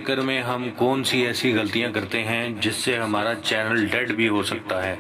چکر میں ہم کون سی ایسی غلطیاں کرتے ہیں جس سے ہمارا چینل ڈیڈ بھی ہو سکتا ہے۔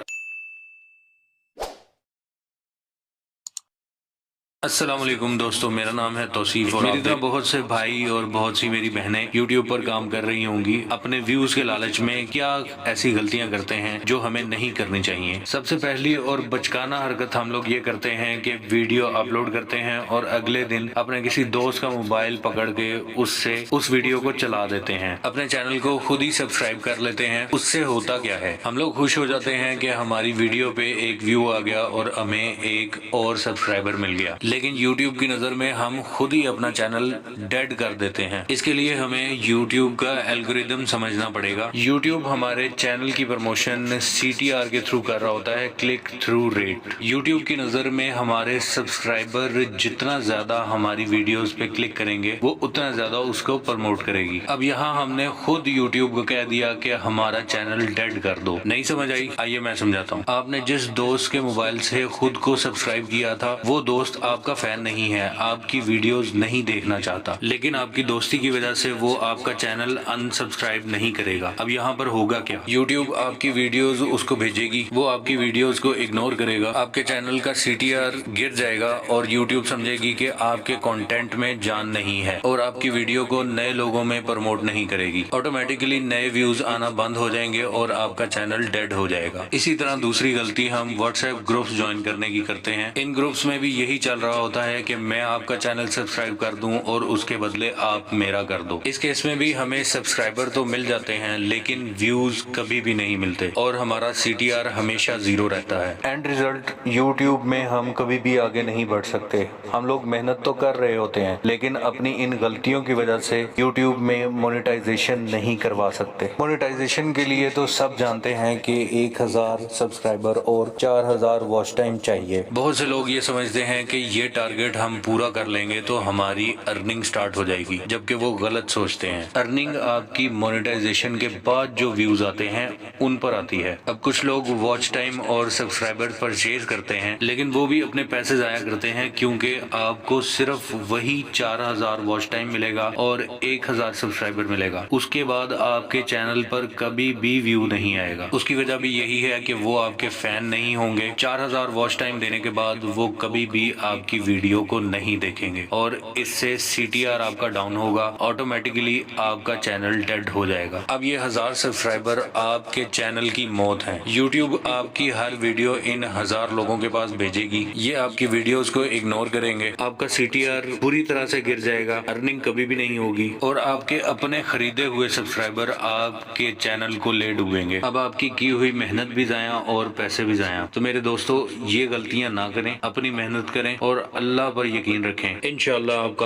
السلام علیکم دوستو، میرا نام ہے توصیف اور میری طرح بہت سے بھائی اور بہت سی میری بہنیں یوٹیوب پر کام کر رہی ہوں گی، اپنے ویوز کے لالچ میں کیا ایسی غلطیاں کرتے ہیں جو ہمیں نہیں کرنی چاہیے۔ سب سے پہلی اور بچکانہ حرکت ہم لوگ یہ کرتے ہیں کہ ویڈیو اپلوڈ کرتے ہیں اور اگلے دن اپنے کسی دوست کا موبائل پکڑ کے اس ویڈیو کو چلا دیتے ہیں، اپنے چینل کو خود ہی سبسکرائب کر لیتے ہیں۔ اس سے ہوتا کیا ہے، ہم لوگ خوش ہو جاتے ہیں کہ ہماری ویڈیو پہ ایک ویو آ گیا اور ہمیں ایک اور سبسکرائبر مل گیا، لیکن یوٹیوب کی نظر میں ہم خود ہی اپنا چینل ڈیڈ کر دیتے ہیں۔ اس کے لیے ہمیں یوٹیوب کا الگوریدم سمجھنا پڑے گا۔ یوٹیوب ہمارے چینل کی پروموشن CTR کے تھرو کر رہا ہوتا ہے، کلک تھرو ریٹ۔ یوٹیوب کی نظر میں ہمارے سبسکرائبر جتنا زیادہ ہماری ویڈیوز پہ کلک کریں گے وہ اتنا زیادہ اس کو پروموٹ کرے گی۔ اب یہاں ہم نے خود یوٹیوب کو کہہ دیا کہ ہمارا چینل ڈیڈ کر دو۔ نہیں سمجھ آئی؟ آئیے میں سمجھاتا ہوں۔ آپ نے جس دوست کے موبائل سے خود کو سبسکرائب کیا تھا وہ دوست آپ کا فین نہیں ہے، آپ کی ویڈیوز نہیں دیکھنا چاہتا، لیکن آپ کی دوستی کی وجہ سے وہ آپ کا چینل ان سبسکرائب نہیں کرے گا۔ اب یہاں پر ہوگا کیا؟ یوٹیوب آپ کی ویڈیوز اس کو بھیجے گی، وہ آپ کی ویڈیوز کو اگنور کرے گا، آپ کے چینل کا CTR گر جائے گا اور یوٹیوب سمجھے گی کہ آپ کے کنٹینٹ میں جان نہیں ہے اور آپ کی ویڈیو کو نئے لوگوں میں پروموٹ نہیں کرے گی۔ آٹومیٹکلی نئے ویوز آنا بند ہو جائیں گے اور آپ کا چینل ڈیڈ ہو جائے گا۔ اسی طرح دوسری غلطی ہم واٹس ایپ گروپس جوائن کرنے کی کرتے ہیں۔ ان گروپس میں بھی یہی چل رہا ہوتا ہے کہ میں آپ کا چینل سبسکرائب کر دوں اور اس کے بدلے آپ میرا کر دو۔ اس کیس میں بھی ہمیں سبسکرائبر تو مل جاتے ہیں لیکن ویوز کبھی بھی نہیں ملتے اور ہمارا CTR ہمیشہ 0 رہتا ہے۔ اینڈ ریزلٹ یوٹیوب میں ہم کبھی بھی آگے نہیں بڑھ سکتے۔ ہم لوگ محنت تو کر رہے ہوتے ہیں لیکن اپنی ان غلطیوں کی وجہ سے یوٹیوب میں مونیٹائزیشن نہیں کروا سکتے۔ مونیٹائزیشن کے لیے تو سب جانتے ہیں کہ 1000 سبسکرائبر اور 4000 واچ ٹائم چاہیے۔ بہت سے لوگ یہ سمجھتے ہیں کہ یہ ٹارگٹ ہم پورا کر لیں گے تو ہماری ارننگ سٹارٹ ہو جائے گی، جبکہ وہ غلط سوچتے ہیں۔ ارننگ آپ کی مونیٹائزیشن کے بعد جو ویوز آتے ہیں ان پر آتی ہے۔ اب کچھ لوگ واچ ٹائم اور سبسکرائبر پرچیز کرتے ہیں لیکن وہ بھی اپنے پیسے ضائع کرتے ہیں کیونکہ آپ کو صرف وہی 4000 واچ ٹائم ملے گا اور 1000 سبسکرائبر ملے گا، اس کے بعد آپ کے چینل پر کبھی بھی ویو نہیں آئے گا۔ اس کی وجہ بھی یہی ہے کہ وہ آپ کے فین نہیں ہوں گے۔ 4000 واچ ٹائم دینے کے بعد وہ کبھی بھی آپ کی ویڈیو کو نہیں دیکھیں گے اور اس سے CTR آپ کا ڈاؤن ہوگا، آٹومیٹکلی آپ کا چینل ڈیڈ ہو جائے گا۔ اب یہ 1000 سبسکرائبر آپ کے چینل کی موت ہے۔ یوٹیوب آپ کی ہر ویڈیو ان 1000 لوگوں کے پاس بھیجے گی، یہ آپ کی ویڈیوز کو اگنور کریں گے، آپ کا CTR پوری طرح سے گر جائے گا، ارننگ کبھی بھی نہیں ہوگی اور آپ کے اپنے خریدے ہوئے سبسکرائبر آپ کے چینل کو لے ڈوبیں گے۔ اب آپ کی ہوئی محنت بھی ضائع اور پیسے بھی ضائع۔ تو میرے دوستو، یہ غلطیاں نہ کریں، اپنی محنت کریں اور اللہ پر یقین رکھیں، انشاءاللہ آپ کا